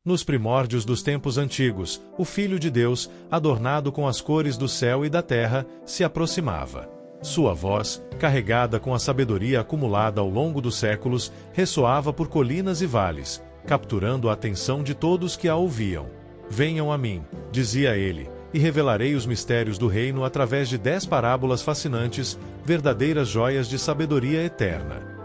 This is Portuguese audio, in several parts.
Nos primórdios dos tempos antigos, o Filho de Deus, adornado com as cores do céu e da terra, se aproximava. Sua voz, carregada com a sabedoria acumulada ao longo dos séculos, ressoava por colinas e vales, capturando a atenção de todos que a ouviam. Venham a mim, dizia ele, e revelarei os mistérios do reino através de 10 parábolas fascinantes, verdadeiras joias de sabedoria eterna.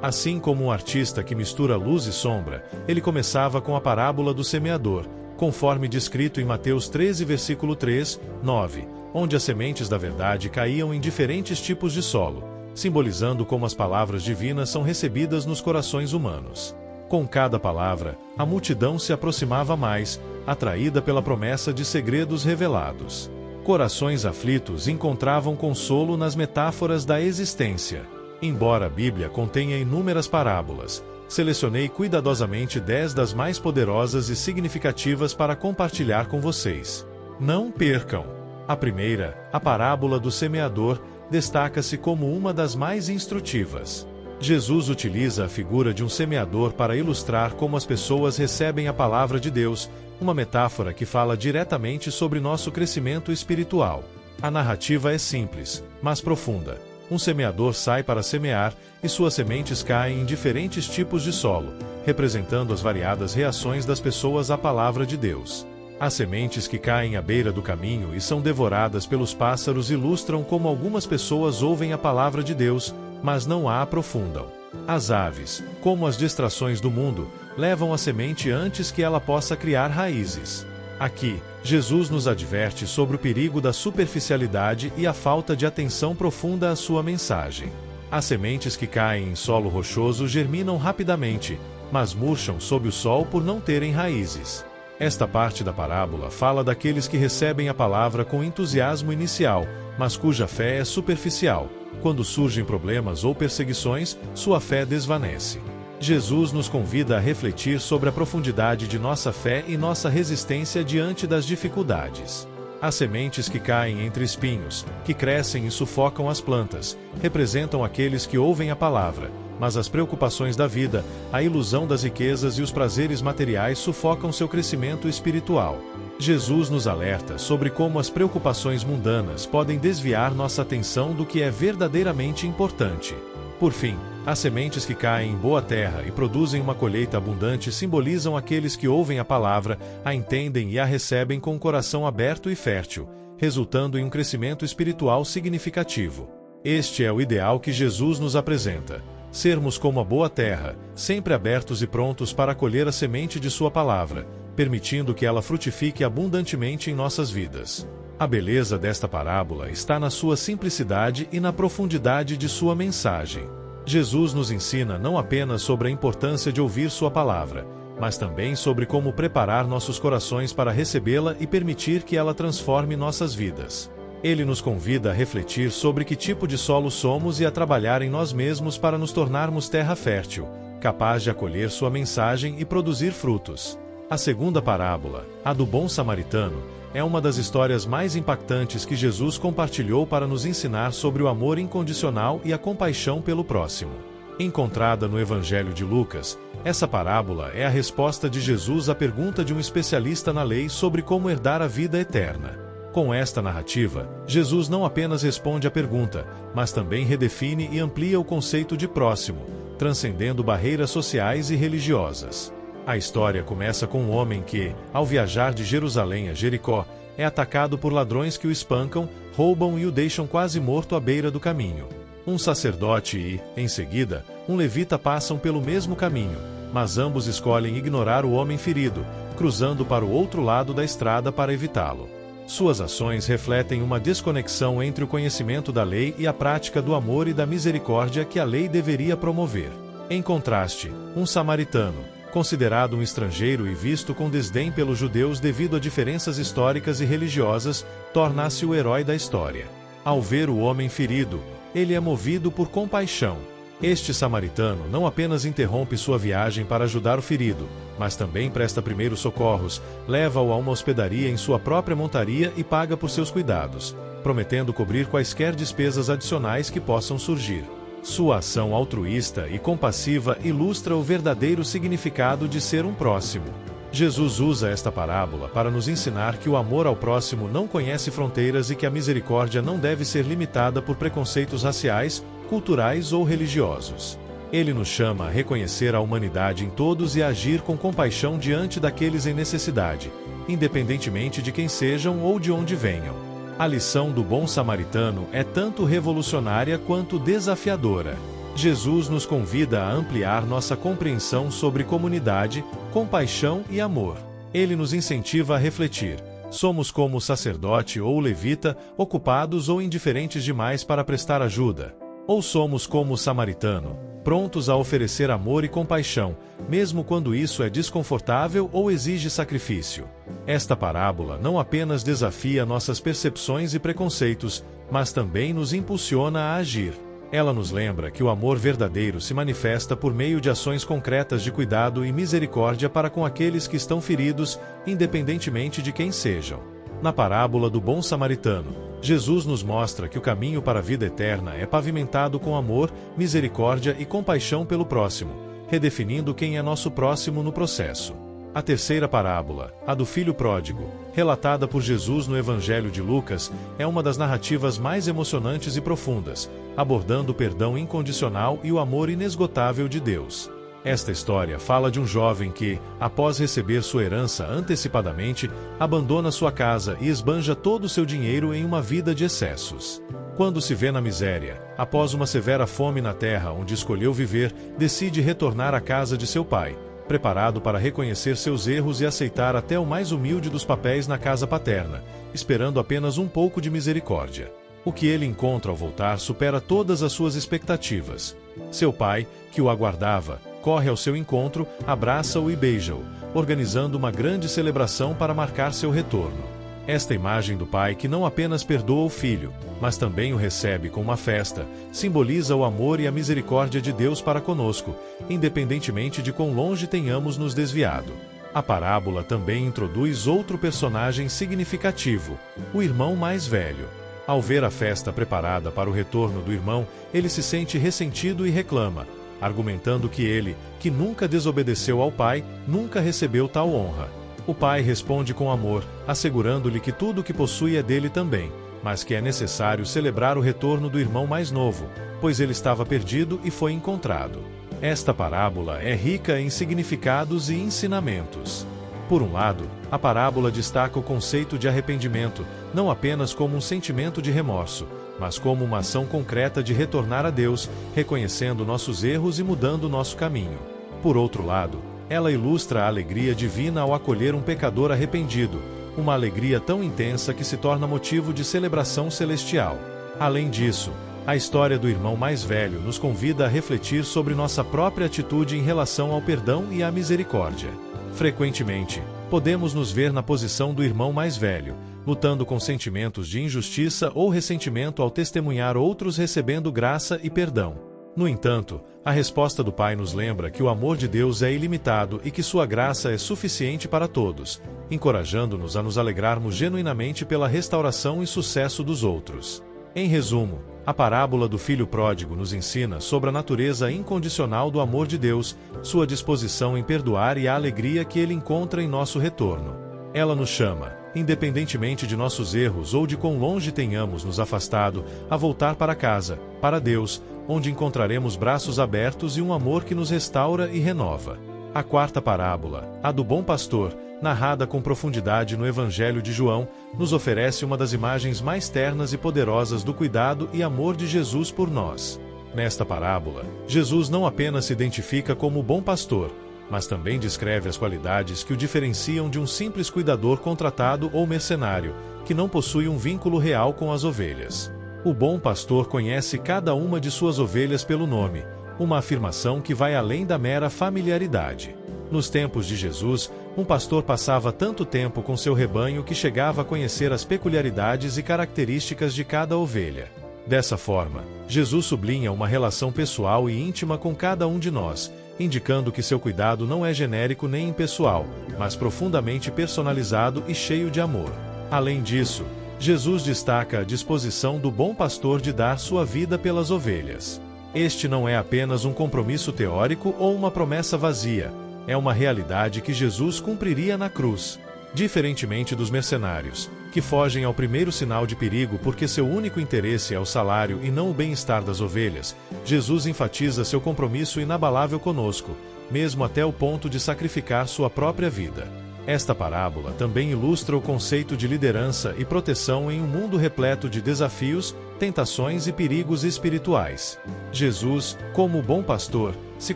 Assim como um artista que mistura luz e sombra, ele começava com a parábola do semeador, conforme descrito em Mateus 13, versículo 3, 9, onde as sementes da verdade caíam em diferentes tipos de solo, simbolizando como as palavras divinas são recebidas nos corações humanos. Com cada palavra, a multidão se aproximava mais, atraída pela promessa de segredos revelados. Corações aflitos encontravam consolo nas metáforas da existência. Embora a Bíblia contenha inúmeras parábolas, selecionei cuidadosamente 10 das mais poderosas e significativas para compartilhar com vocês. Não percam! A primeira, a parábola do semeador, destaca-se como uma das mais instrutivas. Jesus utiliza a figura de um semeador para ilustrar como as pessoas recebem a palavra de Deus, uma metáfora que fala diretamente sobre nosso crescimento espiritual. A narrativa é simples, mas profunda. Um semeador sai para semear, e suas sementes caem em diferentes tipos de solo, representando as variadas reações das pessoas à palavra de Deus. As sementes que caem à beira do caminho e são devoradas pelos pássaros ilustram como algumas pessoas ouvem a palavra de Deus, mas não a aprofundam. As aves, como as distrações do mundo, levam a semente antes que ela possa criar raízes. Aqui, Jesus nos adverte sobre o perigo da superficialidade e a falta de atenção profunda à sua mensagem. As sementes que caem em solo rochoso germinam rapidamente, mas murcham sob o sol por não terem raízes. Esta parte da parábola fala daqueles que recebem a palavra com entusiasmo inicial, mas cuja fé é superficial. Quando surgem problemas ou perseguições, sua fé desvanece. Jesus nos convida a refletir sobre a profundidade de nossa fé e nossa resistência diante das dificuldades. As sementes que caem entre espinhos, que crescem e sufocam as plantas, representam aqueles que ouvem a palavra, mas as preocupações da vida, a ilusão das riquezas e os prazeres materiais sufocam seu crescimento espiritual. Jesus nos alerta sobre como as preocupações mundanas podem desviar nossa atenção do que é verdadeiramente importante. Por fim, as sementes que caem em boa terra e produzem uma colheita abundante simbolizam aqueles que ouvem a palavra, a entendem e a recebem com o coração aberto e fértil, resultando em um crescimento espiritual significativo. Este é o ideal que Jesus nos apresenta: sermos como a boa terra, sempre abertos e prontos para acolher a semente de sua palavra, permitindo que ela frutifique abundantemente em nossas vidas. A beleza desta parábola está na sua simplicidade e na profundidade de sua mensagem. Jesus nos ensina não apenas sobre a importância de ouvir sua palavra, mas também sobre como preparar nossos corações para recebê-la e permitir que ela transforme nossas vidas. Ele nos convida a refletir sobre que tipo de solo somos e a trabalhar em nós mesmos para nos tornarmos terra fértil, capaz de acolher sua mensagem e produzir frutos. A segunda parábola, a do bom samaritano, é uma das histórias mais impactantes que Jesus compartilhou para nos ensinar sobre o amor incondicional e a compaixão pelo próximo. Encontrada no Evangelho de Lucas, essa parábola é a resposta de Jesus à pergunta de um especialista na lei sobre como herdar a vida eterna. Com esta narrativa, Jesus não apenas responde à pergunta, mas também redefine e amplia o conceito de próximo, transcendendo barreiras sociais e religiosas. A história começa com um homem que, ao viajar de Jerusalém a Jericó, é atacado por ladrões que o espancam, roubam e o deixam quase morto à beira do caminho. Um sacerdote e, em seguida, um levita passam pelo mesmo caminho, mas ambos escolhem ignorar o homem ferido, cruzando para o outro lado da estrada para evitá-lo. Suas ações refletem uma desconexão entre o conhecimento da lei e a prática do amor e da misericórdia que a lei deveria promover. Em contraste, um samaritano, considerado um estrangeiro e visto com desdém pelos judeus devido a diferenças históricas e religiosas, torna-se o herói da história. Ao ver o homem ferido, ele é movido por compaixão. Este samaritano não apenas interrompe sua viagem para ajudar o ferido, mas também presta primeiros socorros, leva-o a uma hospedaria em sua própria montaria e paga por seus cuidados, prometendo cobrir quaisquer despesas adicionais que possam surgir. Sua ação altruísta e compassiva ilustra o verdadeiro significado de ser um próximo. Jesus usa esta parábola para nos ensinar que o amor ao próximo não conhece fronteiras e que a misericórdia não deve ser limitada por preconceitos raciais, culturais ou religiosos. Ele nos chama a reconhecer a humanidade em todos e a agir com compaixão diante daqueles em necessidade, independentemente de quem sejam ou de onde venham. A lição do bom samaritano é tanto revolucionária quanto desafiadora. Jesus nos convida a ampliar nossa compreensão sobre comunidade, compaixão e amor. Ele nos incentiva a refletir: somos como o sacerdote ou o levita, ocupados ou indiferentes demais para prestar ajuda? Ou somos como o samaritano, prontos a oferecer amor e compaixão, mesmo quando isso é desconfortável ou exige sacrifício? Esta parábola não apenas desafia nossas percepções e preconceitos, mas também nos impulsiona a agir. Ela nos lembra que o amor verdadeiro se manifesta por meio de ações concretas de cuidado e misericórdia para com aqueles que estão feridos, independentemente de quem sejam. Na parábola do bom samaritano, Jesus nos mostra que o caminho para a vida eterna é pavimentado com amor, misericórdia e compaixão pelo próximo, redefinindo quem é nosso próximo no processo. A terceira parábola, a do filho pródigo, relatada por Jesus no Evangelho de Lucas, é uma das narrativas mais emocionantes e profundas, abordando o perdão incondicional e o amor inesgotável de Deus. Esta história fala de um jovem que, após receber sua herança antecipadamente, abandona sua casa e esbanja todo o seu dinheiro em uma vida de excessos. Quando se vê na miséria, após uma severa fome na terra onde escolheu viver, decide retornar à casa de seu pai, preparado para reconhecer seus erros e aceitar até o mais humilde dos papéis na casa paterna, esperando apenas um pouco de misericórdia. O que ele encontra ao voltar supera todas as suas expectativas. Seu pai, que o aguardava, corre ao seu encontro, abraça-o e beija-o, organizando uma grande celebração para marcar seu retorno. Esta imagem do pai que não apenas perdoa o filho, mas também o recebe com uma festa, simboliza o amor e a misericórdia de Deus para conosco, independentemente de quão longe tenhamos nos desviado. A parábola também introduz outro personagem significativo, o irmão mais velho. Ao ver a festa preparada para o retorno do irmão, ele se sente ressentido e reclama, argumentando que ele, que nunca desobedeceu ao pai, nunca recebeu tal honra. O pai responde com amor, assegurando-lhe que tudo o que possui é dele também, mas que é necessário celebrar o retorno do irmão mais novo, pois ele estava perdido e foi encontrado. Esta parábola é rica em significados e ensinamentos. Por um lado, a parábola destaca o conceito de arrependimento, não apenas como um sentimento de remorso, mas como uma ação concreta de retornar a Deus, reconhecendo nossos erros e mudando nosso caminho. Por outro lado, ela ilustra a alegria divina ao acolher um pecador arrependido, uma alegria tão intensa que se torna motivo de celebração celestial. Além disso, a história do irmão mais velho nos convida a refletir sobre nossa própria atitude em relação ao perdão e à misericórdia. Frequentemente, podemos nos ver na posição do irmão mais velho, lutando com sentimentos de injustiça ou ressentimento ao testemunhar outros recebendo graça e perdão. No entanto, a resposta do Pai nos lembra que o amor de Deus é ilimitado e que sua graça é suficiente para todos, encorajando-nos a nos alegrarmos genuinamente pela restauração e sucesso dos outros. Em resumo, a parábola do filho pródigo nos ensina sobre a natureza incondicional do amor de Deus, sua disposição em perdoar e a alegria que ele encontra em nosso retorno. Ela nos chama, independentemente de nossos erros ou de quão longe tenhamos nos afastado, a voltar para casa, para Deus, onde encontraremos braços abertos e um amor que nos restaura e renova. A quarta parábola, a do bom pastor, narrada com profundidade no Evangelho de João, nos oferece uma das imagens mais ternas e poderosas do cuidado e amor de Jesus por nós. Nesta parábola, Jesus não apenas se identifica como o bom pastor, mas também descreve as qualidades que o diferenciam de um simples cuidador contratado ou mercenário, que não possui um vínculo real com as ovelhas. O bom pastor conhece cada uma de suas ovelhas pelo nome, uma afirmação que vai além da mera familiaridade. Nos tempos de Jesus, um pastor passava tanto tempo com seu rebanho que chegava a conhecer as peculiaridades e características de cada ovelha. Dessa forma, Jesus sublinha uma relação pessoal e íntima com cada um de nós, indicando que seu cuidado não é genérico nem impessoal, mas profundamente personalizado e cheio de amor. Além disso, Jesus destaca a disposição do bom pastor de dar sua vida pelas ovelhas. Este não é apenas um compromisso teórico ou uma promessa vazia, É uma realidade que Jesus cumpriria na cruz. Diferentemente dos mercenários, que fogem ao primeiro sinal de perigo porque seu único interesse é o salário e não o bem-estar das ovelhas, Jesus enfatiza seu compromisso inabalável conosco, mesmo até o ponto de sacrificar sua própria vida. Esta parábola também ilustra o conceito de liderança e proteção em um mundo repleto de desafios, tentações e perigos espirituais. Jesus, como o bom pastor, se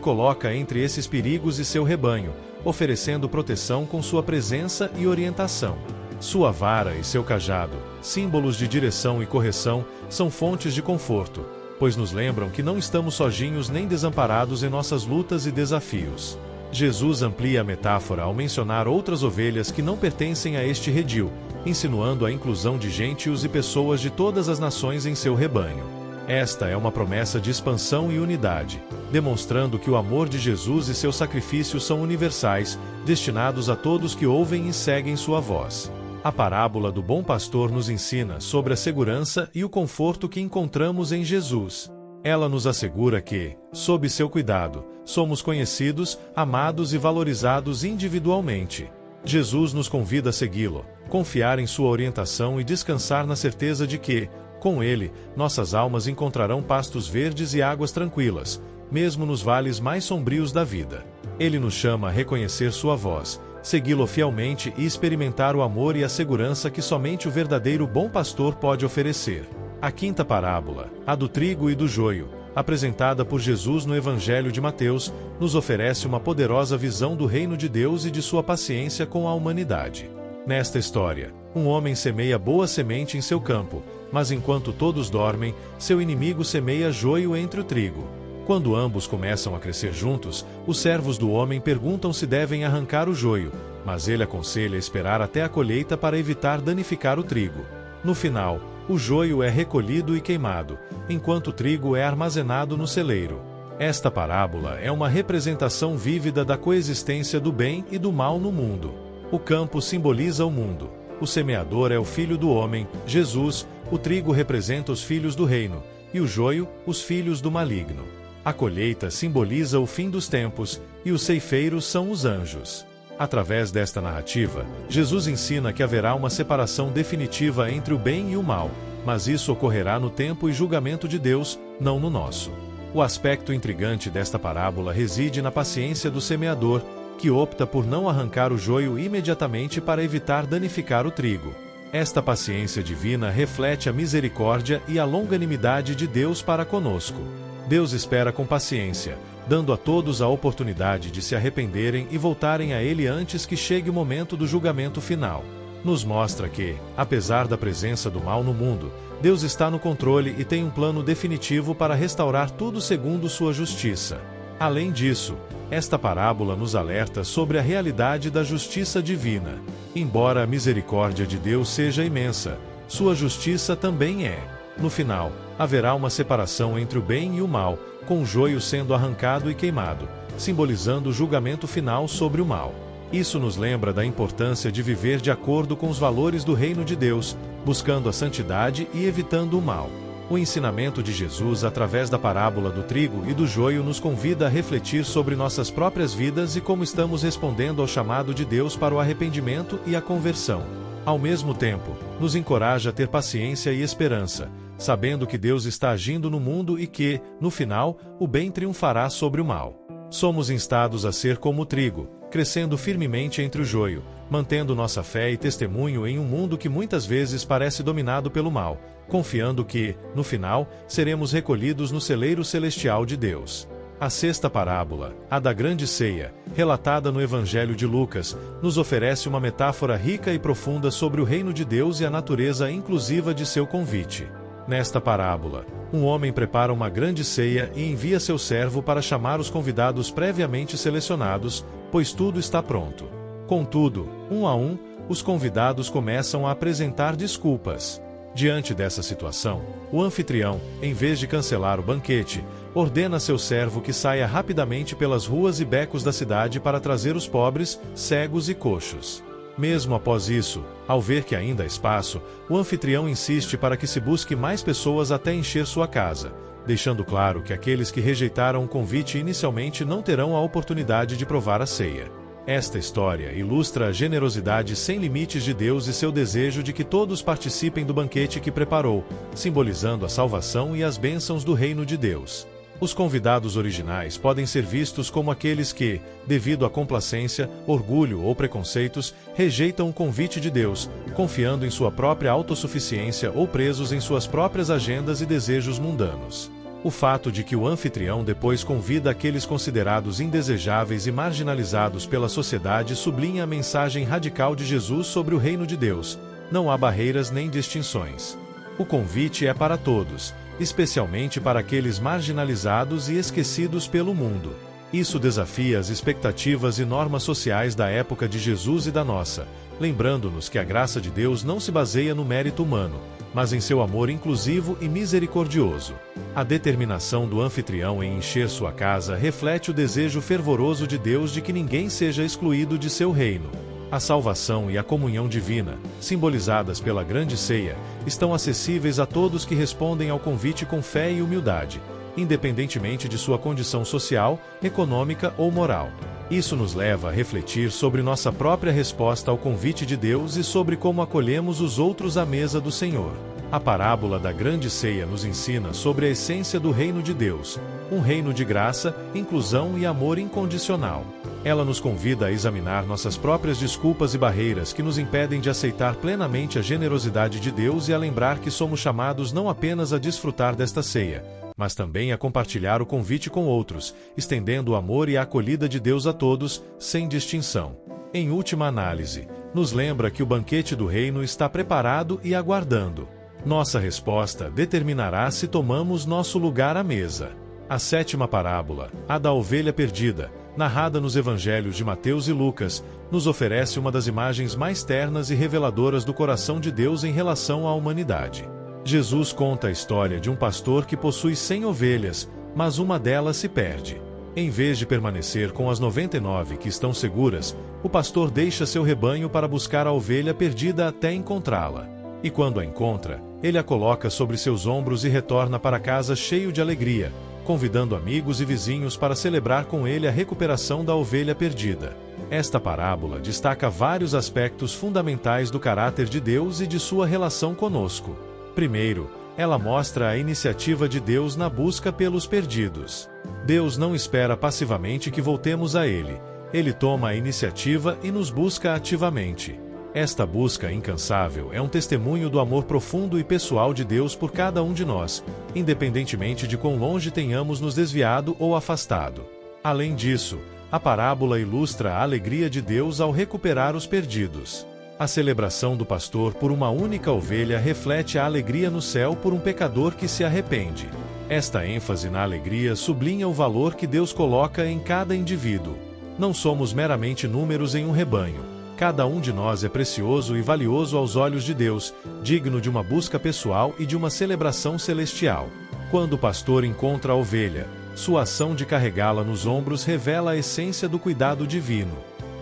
coloca entre esses perigos e seu rebanho, oferecendo proteção com sua presença e orientação. Sua vara e seu cajado, símbolos de direção e correção, são fontes de conforto, pois nos lembram que não estamos sozinhos nem desamparados em nossas lutas e desafios. Jesus amplia a metáfora ao mencionar outras ovelhas que não pertencem a este redil, insinuando a inclusão de gentios e pessoas de todas as nações em seu rebanho. Esta é uma promessa de expansão e unidade, demonstrando que o amor de Jesus e seu sacrifício são universais, destinados a todos que ouvem e seguem sua voz. A parábola do bom pastor nos ensina sobre a segurança e o conforto que encontramos em Jesus. Ela nos assegura que, sob seu cuidado, somos conhecidos, amados e valorizados individualmente. Jesus nos convida a segui-lo, confiar em sua orientação e descansar na certeza de que, com ele, nossas almas encontrarão pastos verdes e águas tranquilas, mesmo nos vales mais sombrios da vida. Ele nos chama a reconhecer sua voz, segui-lo fielmente e experimentar o amor e a segurança que somente o verdadeiro bom pastor pode oferecer. A quinta parábola, a do trigo e do joio, apresentada por Jesus no Evangelho de Mateus, nos oferece uma poderosa visão do reino de Deus e de sua paciência com a humanidade. Nesta história, um homem semeia boa semente em seu campo, mas enquanto todos dormem, seu inimigo semeia joio entre o trigo. Quando ambos começam a crescer juntos, os servos do homem perguntam se devem arrancar o joio, mas ele aconselha esperar até a colheita para evitar danificar o trigo. No final, o joio é recolhido e queimado, enquanto o trigo é armazenado no celeiro. Esta parábola é uma representação vívida da coexistência do bem e do mal no mundo. O campo simboliza o mundo. O semeador é o filho do homem, Jesus, o trigo representa os filhos do reino, e o joio, os filhos do maligno. A colheita simboliza o fim dos tempos, e os ceifeiros são os anjos. Através desta narrativa, Jesus ensina que haverá uma separação definitiva entre o bem e o mal, mas isso ocorrerá no tempo e julgamento de Deus, não no nosso. O aspecto intrigante desta parábola reside na paciência do semeador, que opta por não arrancar o joio imediatamente para evitar danificar o trigo. Esta paciência divina reflete a misericórdia e a longanimidade de Deus para conosco. Deus espera com paciência, dando a todos a oportunidade de se arrependerem e voltarem a Ele antes que chegue o momento do julgamento final. Nos mostra que, apesar da presença do mal no mundo, Deus está no controle e tem um plano definitivo para restaurar tudo segundo sua justiça. Além disso, esta parábola nos alerta sobre a realidade da justiça divina. Embora a misericórdia de Deus seja imensa, sua justiça também é. No final, haverá uma separação entre o bem e o mal, com o joio sendo arrancado e queimado, simbolizando o julgamento final sobre o mal. Isso nos lembra da importância de viver de acordo com os valores do reino de Deus, buscando a santidade e evitando o mal. O ensinamento de Jesus através da parábola do trigo e do joio nos convida a refletir sobre nossas próprias vidas e como estamos respondendo ao chamado de Deus para o arrependimento e a conversão. Ao mesmo tempo, nos encoraja a ter paciência e esperança, sabendo que Deus está agindo no mundo e que, no final, o bem triunfará sobre o mal. Somos instados a ser como o trigo, crescendo firmemente entre o joio, mantendo nossa fé e testemunho em um mundo que muitas vezes parece dominado pelo mal, confiando que, no final, seremos recolhidos no celeiro celestial de Deus. A sexta parábola, a da grande ceia, relatada no Evangelho de Lucas, nos oferece uma metáfora rica e profunda sobre o reino de Deus e a natureza inclusiva de seu convite. Nesta parábola, um homem prepara uma grande ceia e envia seu servo para chamar os convidados previamente selecionados, pois tudo está pronto. Contudo, um a um, os convidados começam a apresentar desculpas. Diante dessa situação, o anfitrião, em vez de cancelar o banquete, ordena a seu servo que saia rapidamente pelas ruas e becos da cidade para trazer os pobres, cegos e coxos. Mesmo após isso, ao ver que ainda há espaço, o anfitrião insiste para que se busque mais pessoas até encher sua casa, deixando claro que aqueles que rejeitaram o convite inicialmente não terão a oportunidade de provar a ceia. Esta história ilustra a generosidade sem limites de Deus e seu desejo de que todos participem do banquete que preparou, simbolizando a salvação e as bênçãos do reino de Deus. Os convidados originais podem ser vistos como aqueles que, devido à complacência, orgulho ou preconceitos, rejeitam o convite de Deus, confiando em sua própria autossuficiência ou presos em suas próprias agendas e desejos mundanos. O fato de que o anfitrião depois convida aqueles considerados indesejáveis e marginalizados pela sociedade sublinha a mensagem radical de Jesus sobre o reino de Deus: não há barreiras nem distinções. O convite é para todos, especialmente para aqueles marginalizados e esquecidos pelo mundo. Isso desafia as expectativas e normas sociais da época de Jesus e da nossa, lembrando-nos que a graça de Deus não se baseia no mérito humano, mas em seu amor inclusivo e misericordioso. A determinação do anfitrião em encher sua casa reflete o desejo fervoroso de Deus de que ninguém seja excluído de seu reino. A salvação e a comunhão divina, simbolizadas pela grande ceia, estão acessíveis a todos que respondem ao convite com fé e humildade, independentemente de sua condição social, econômica ou moral. Isso nos leva a refletir sobre nossa própria resposta ao convite de Deus e sobre como acolhemos os outros à mesa do Senhor. A parábola da grande ceia nos ensina sobre a essência do reino de Deus, um reino de graça, inclusão e amor incondicional. Ela nos convida a examinar nossas próprias desculpas e barreiras que nos impedem de aceitar plenamente a generosidade de Deus e a lembrar que somos chamados não apenas a desfrutar desta ceia, mas também a compartilhar o convite com outros, estendendo o amor e a acolhida de Deus a todos, sem distinção. Em última análise, nos lembra que o banquete do reino está preparado e aguardando. Nossa resposta determinará se tomamos nosso lugar à mesa. A sétima parábola, a da ovelha perdida, narrada nos evangelhos de Mateus e Lucas, nos oferece uma das imagens mais ternas e reveladoras do coração de Deus em relação à humanidade. Jesus conta a história de um pastor que possui 100 ovelhas, mas uma delas se perde. Em vez de permanecer com as 99 que estão seguras, o pastor deixa seu rebanho para buscar a ovelha perdida até encontrá-la. E quando a encontra, ele a coloca sobre seus ombros e retorna para casa cheio de alegria, convidando amigos e vizinhos para celebrar com ele a recuperação da ovelha perdida. Esta parábola destaca vários aspectos fundamentais do caráter de Deus e de sua relação conosco. Primeiro, ela mostra a iniciativa de Deus na busca pelos perdidos. Deus não espera passivamente que voltemos a Ele. Ele toma a iniciativa e nos busca ativamente. Esta busca incansável é um testemunho do amor profundo e pessoal de Deus por cada um de nós, independentemente de quão longe tenhamos nos desviado ou afastado. Além disso, a parábola ilustra a alegria de Deus ao recuperar os perdidos. A celebração do pastor por uma única ovelha reflete a alegria no céu por um pecador que se arrepende. Esta ênfase na alegria sublinha o valor que Deus coloca em cada indivíduo. Não somos meramente números em um rebanho. Cada um de nós é precioso e valioso aos olhos de Deus, digno de uma busca pessoal e de uma celebração celestial. Quando o pastor encontra a ovelha, sua ação de carregá-la nos ombros revela a essência do cuidado divino.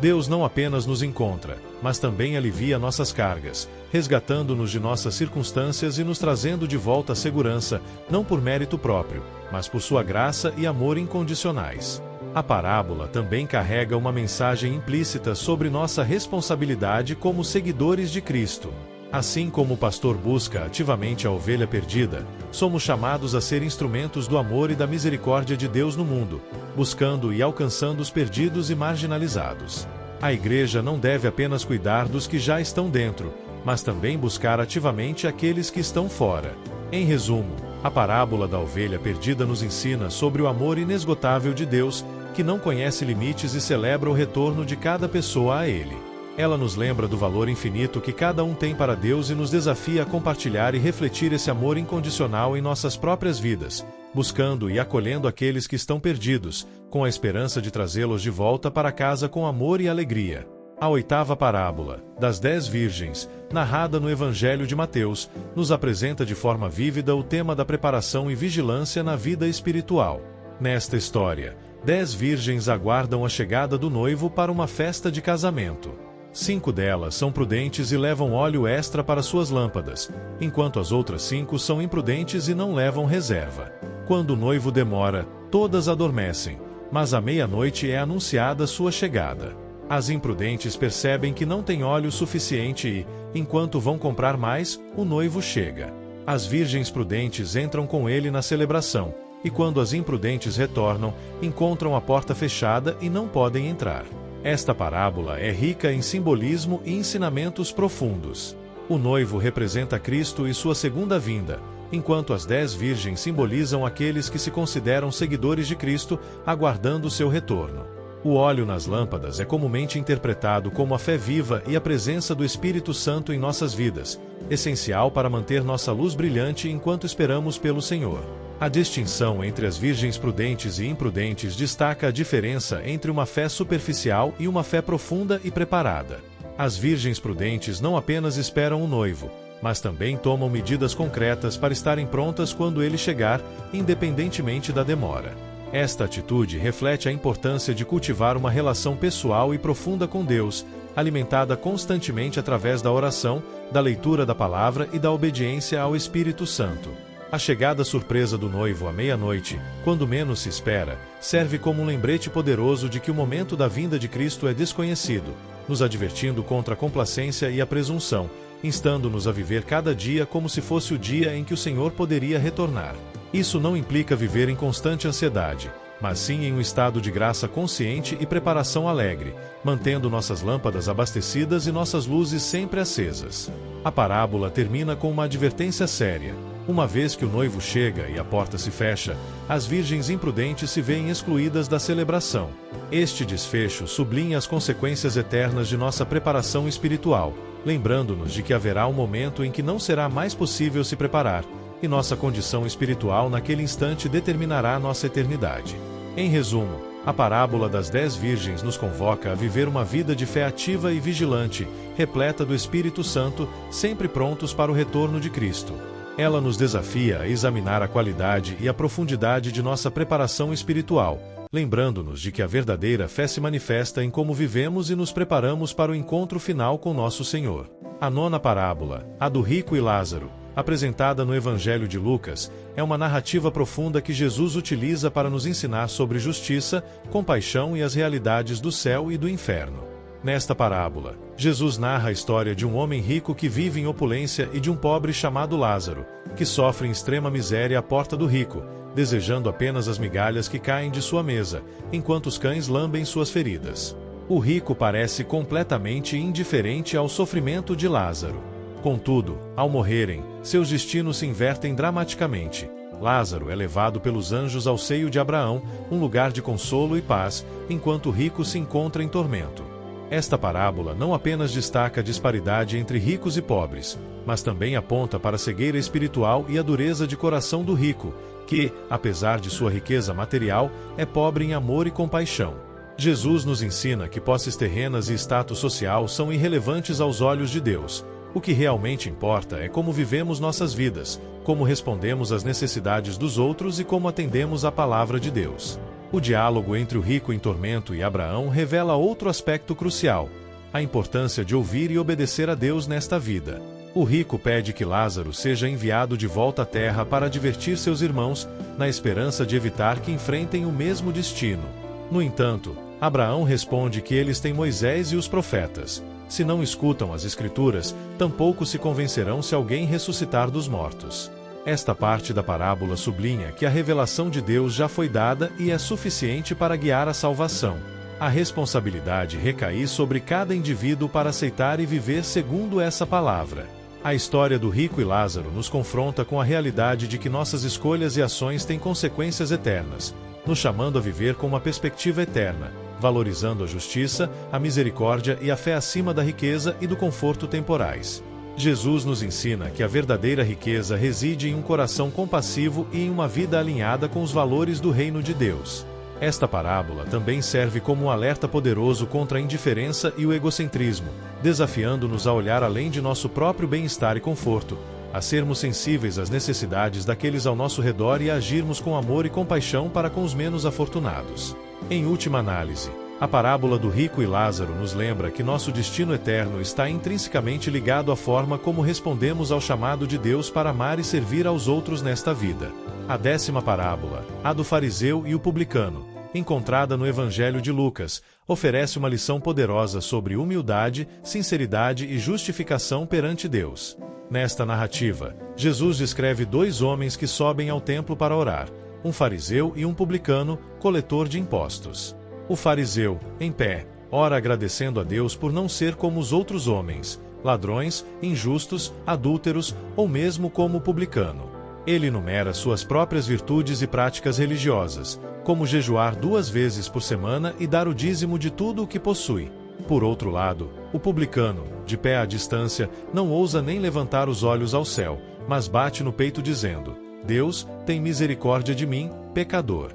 Deus não apenas nos encontra, mas também alivia nossas cargas, resgatando-nos de nossas circunstâncias e nos trazendo de volta à segurança, não por mérito próprio, mas por sua graça e amor incondicionais. A parábola também carrega uma mensagem implícita sobre nossa responsabilidade como seguidores de Cristo. Assim como o pastor busca ativamente a ovelha perdida, somos chamados a ser instrumentos do amor e da misericórdia de Deus no mundo, buscando e alcançando os perdidos e marginalizados. A igreja não deve apenas cuidar dos que já estão dentro, mas também buscar ativamente aqueles que estão fora. Em resumo, a parábola da ovelha perdida nos ensina sobre o amor inesgotável de Deus, que não conhece limites e celebra o retorno de cada pessoa a Ele. Ela nos lembra do valor infinito que cada um tem para Deus e nos desafia a compartilhar e refletir esse amor incondicional em nossas próprias vidas, buscando e acolhendo aqueles que estão perdidos, com a esperança de trazê-los de volta para casa com amor e alegria. A oitava parábola, das 10 virgens, narrada no Evangelho de Mateus, nos apresenta de forma vívida o tema da preparação e vigilância na vida espiritual. Nesta história, 10 virgens aguardam a chegada do noivo para uma festa de casamento. 5 delas são prudentes e levam óleo extra para suas lâmpadas, enquanto as outras 5 são imprudentes e não levam reserva. Quando o noivo demora, todas adormecem, mas à meia-noite é anunciada sua chegada. As imprudentes percebem que não têm óleo suficiente e, enquanto vão comprar mais, o noivo chega. As virgens prudentes entram com ele na celebração, e quando as imprudentes retornam, encontram a porta fechada e não podem entrar. Esta parábola é rica em simbolismo e ensinamentos profundos. O noivo representa Cristo e sua segunda vinda, enquanto as 10 virgens simbolizam aqueles que se consideram seguidores de Cristo, aguardando seu retorno. O óleo nas lâmpadas é comumente interpretado como a fé viva e a presença do Espírito Santo em nossas vidas, essencial para manter nossa luz brilhante enquanto esperamos pelo Senhor. A distinção entre as virgens prudentes e imprudentes destaca a diferença entre uma fé superficial e uma fé profunda e preparada. As virgens prudentes não apenas esperam o noivo, mas também tomam medidas concretas para estarem prontas quando ele chegar, independentemente da demora. Esta atitude reflete a importância de cultivar uma relação pessoal e profunda com Deus, alimentada constantemente através da oração, da leitura da palavra e da obediência ao Espírito Santo. A chegada surpresa do noivo à meia-noite, quando menos se espera, serve como um lembrete poderoso de que o momento da vinda de Cristo é desconhecido, nos advertindo contra a complacência e a presunção, instando-nos a viver cada dia como se fosse o dia em que o Senhor poderia retornar. Isso não implica viver em constante ansiedade, mas sim em um estado de graça consciente e preparação alegre, mantendo nossas lâmpadas abastecidas e nossas luzes sempre acesas. A parábola termina com uma advertência séria. Uma vez que o noivo chega e a porta se fecha, as virgens imprudentes se veem excluídas da celebração. Este desfecho sublinha as consequências eternas de nossa preparação espiritual, lembrando-nos de que haverá um momento em que não será mais possível se preparar, e nossa condição espiritual naquele instante determinará nossa eternidade. Em resumo, a parábola das 10 virgens nos convoca a viver uma vida de fé ativa e vigilante, repleta do Espírito Santo, sempre prontos para o retorno de Cristo. Ela nos desafia a examinar a qualidade e a profundidade de nossa preparação espiritual, lembrando-nos de que a verdadeira fé se manifesta em como vivemos e nos preparamos para o encontro final com nosso Senhor. A 9ª parábola, a do rico e Lázaro, apresentada no Evangelho de Lucas, é uma narrativa profunda que Jesus utiliza para nos ensinar sobre justiça, compaixão e as realidades do céu e do inferno. Nesta parábola, Jesus narra a história de um homem rico que vive em opulência e de um pobre chamado Lázaro, que sofre em extrema miséria à porta do rico, desejando apenas as migalhas que caem de sua mesa, enquanto os cães lambem suas feridas. O rico parece completamente indiferente ao sofrimento de Lázaro. Contudo, ao morrerem, seus destinos se invertem dramaticamente. Lázaro é levado pelos anjos ao seio de Abraão, um lugar de consolo e paz, enquanto o rico se encontra em tormento. Esta parábola não apenas destaca a disparidade entre ricos e pobres, mas também aponta para a cegueira espiritual e a dureza de coração do rico, que, apesar de sua riqueza material, é pobre em amor e compaixão. Jesus nos ensina que posses terrenas e status social são irrelevantes aos olhos de Deus. O que realmente importa é como vivemos nossas vidas, como respondemos às necessidades dos outros e como atendemos à palavra de Deus. O diálogo entre o rico em tormento e Abraão revela outro aspecto crucial: a importância de ouvir e obedecer a Deus nesta vida. O rico pede que Lázaro seja enviado de volta à terra para advertir seus irmãos, na esperança de evitar que enfrentem o mesmo destino. No entanto, Abraão responde que eles têm Moisés e os profetas. Se não escutam as Escrituras, tampouco se convencerão se alguém ressuscitar dos mortos. Esta parte da parábola sublinha que a revelação de Deus já foi dada e é suficiente para guiar a salvação. A responsabilidade recai sobre cada indivíduo para aceitar e viver segundo essa palavra. A história do rico e Lázaro nos confronta com a realidade de que nossas escolhas e ações têm consequências eternas, nos chamando a viver com uma perspectiva eterna, valorizando a justiça, a misericórdia e a fé acima da riqueza e do conforto temporais. Jesus nos ensina que a verdadeira riqueza reside em um coração compassivo e em uma vida alinhada com os valores do reino de Deus. Esta parábola também serve como um alerta poderoso contra a indiferença e o egocentrismo, desafiando-nos a olhar além de nosso próprio bem-estar e conforto, a sermos sensíveis às necessidades daqueles ao nosso redor e a agirmos com amor e compaixão para com os menos afortunados. Em última análise, A parábola do rico e Lázaro nos lembra que nosso destino eterno está intrinsecamente ligado à forma como respondemos ao chamado de Deus para amar e servir aos outros nesta vida. A 10ª parábola, a do fariseu e o publicano, encontrada no Evangelho de Lucas, oferece uma lição poderosa sobre humildade, sinceridade e justificação perante Deus. Nesta narrativa, Jesus descreve dois homens que sobem ao templo para orar, um fariseu e um publicano, coletor de impostos. O fariseu, em pé, ora agradecendo a Deus por não ser como os outros homens, ladrões, injustos, adúlteros ou mesmo como o publicano. Ele enumera suas próprias virtudes e práticas religiosas, como jejuar 2 vezes por semana e dar o dízimo de tudo o que possui. Por outro lado, o publicano, de pé à distância, não ousa nem levantar os olhos ao céu, mas bate no peito dizendo: Deus, tem misericórdia de mim, pecador.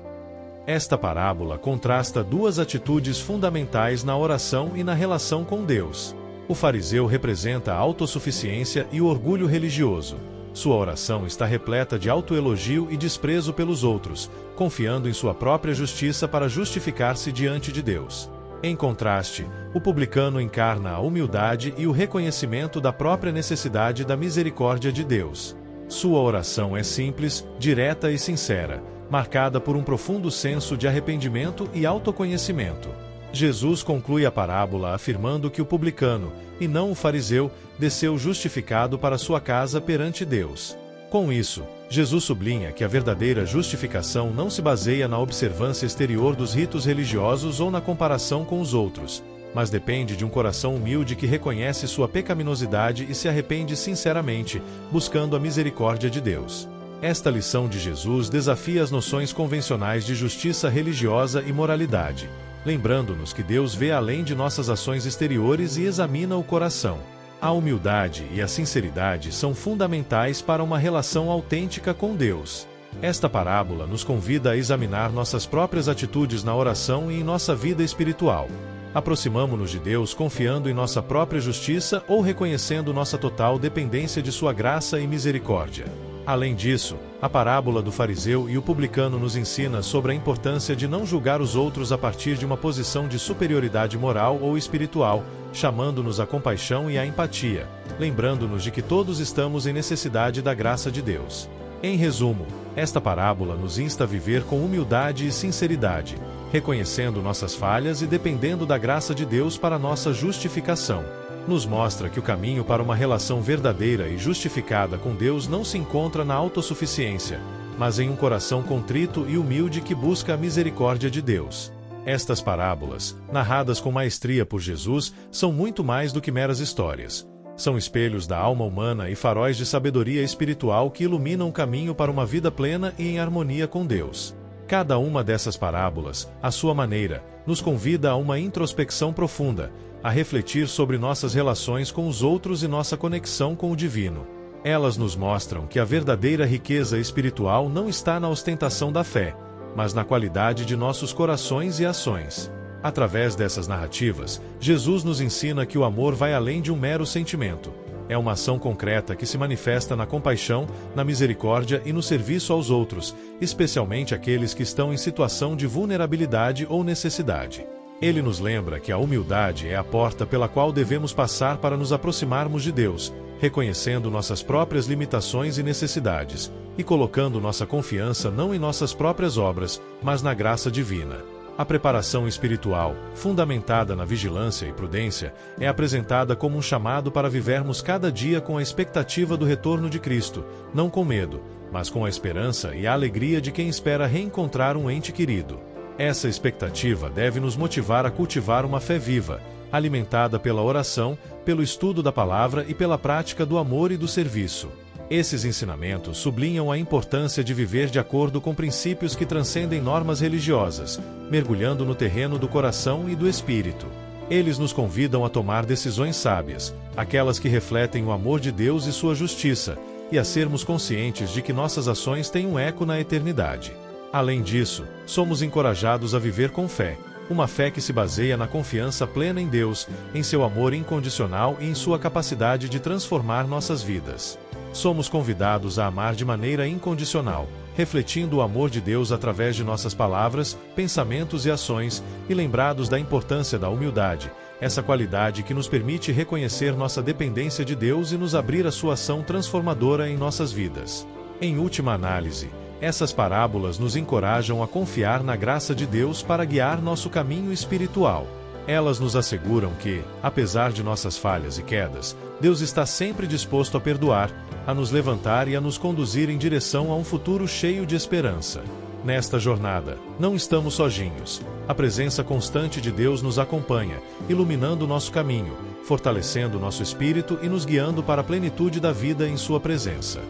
Esta parábola contrasta duas atitudes fundamentais na oração e na relação com Deus. O fariseu representa a autossuficiência e o orgulho religioso. Sua oração está repleta de autoelogio e desprezo pelos outros, confiando em sua própria justiça para justificar-se diante de Deus. Em contraste, o publicano encarna a humildade e o reconhecimento da própria necessidade da misericórdia de Deus. Sua oração é simples, direta e sincera, marcada por um profundo senso de arrependimento e autoconhecimento. Jesus conclui a parábola afirmando que o publicano, e não o fariseu, desceu justificado para sua casa perante Deus. Com isso, Jesus sublinha que a verdadeira justificação não se baseia na observância exterior dos ritos religiosos ou na comparação com os outros, mas depende de um coração humilde que reconhece sua pecaminosidade e se arrepende sinceramente, buscando a misericórdia de Deus. Esta lição de Jesus desafia as noções convencionais de justiça religiosa e moralidade, lembrando-nos que Deus vê além de nossas ações exteriores e examina o coração. A humildade e a sinceridade são fundamentais para uma relação autêntica com Deus. Esta parábola nos convida a examinar nossas próprias atitudes na oração e em nossa vida espiritual. Aproximamo-nos de Deus confiando em nossa própria justiça ou reconhecendo nossa total dependência de sua graça e misericórdia. Além disso, a parábola do fariseu e o publicano nos ensina sobre a importância de não julgar os outros a partir de uma posição de superioridade moral ou espiritual, chamando-nos à compaixão e à empatia, lembrando-nos de que todos estamos em necessidade da graça de Deus. Em resumo, esta parábola nos insta a viver com humildade e sinceridade, reconhecendo nossas falhas e dependendo da graça de Deus para nossa justificação. Nos mostra que o caminho para uma relação verdadeira e justificada com Deus não se encontra na autossuficiência, mas em um coração contrito e humilde que busca a misericórdia de Deus. Estas parábolas, narradas com maestria por Jesus, são muito mais do que meras histórias. São espelhos da alma humana e faróis de sabedoria espiritual que iluminam o caminho para uma vida plena e em harmonia com Deus. Cada uma dessas parábolas, à sua maneira, nos convida a uma introspecção profunda, a refletir sobre nossas relações com os outros e nossa conexão com o divino. Elas nos mostram que a verdadeira riqueza espiritual não está na ostentação da fé, mas na qualidade de nossos corações e ações. Através dessas narrativas, Jesus nos ensina que o amor vai além de um mero sentimento. É uma ação concreta que se manifesta na compaixão, na misericórdia e no serviço aos outros, especialmente aqueles que estão em situação de vulnerabilidade ou necessidade. Ele nos lembra que a humildade é a porta pela qual devemos passar para nos aproximarmos de Deus, reconhecendo nossas próprias limitações e necessidades, e colocando nossa confiança não em nossas próprias obras, mas na graça divina. A preparação espiritual, fundamentada na vigilância e prudência, é apresentada como um chamado para vivermos cada dia com a expectativa do retorno de Cristo, não com medo, mas com a esperança e a alegria de quem espera reencontrar um ente querido. Essa expectativa deve nos motivar a cultivar uma fé viva, alimentada pela oração, pelo estudo da palavra e pela prática do amor e do serviço. Esses ensinamentos sublinham a importância de viver de acordo com princípios que transcendem normas religiosas, mergulhando no terreno do coração e do espírito. Eles nos convidam a tomar decisões sábias, aquelas que refletem o amor de Deus e sua justiça, e a sermos conscientes de que nossas ações têm um eco na eternidade. Além disso, somos encorajados a viver com fé, uma fé que se baseia na confiança plena em Deus, em seu amor incondicional e em sua capacidade de transformar nossas vidas. Somos convidados a amar de maneira incondicional, refletindo o amor de Deus através de nossas palavras, pensamentos e ações, e lembrados da importância da humildade, essa qualidade que nos permite reconhecer nossa dependência de Deus e nos abrir à sua ação transformadora em nossas vidas. Em última análise, essas parábolas nos encorajam a confiar na graça de Deus para guiar nosso caminho espiritual. Elas nos asseguram que, apesar de nossas falhas e quedas, Deus está sempre disposto a perdoar, a nos levantar e a nos conduzir em direção a um futuro cheio de esperança. Nesta jornada, não estamos sozinhos. A presença constante de Deus nos acompanha, iluminando nosso caminho, fortalecendo nosso espírito e nos guiando para a plenitude da vida em sua presença.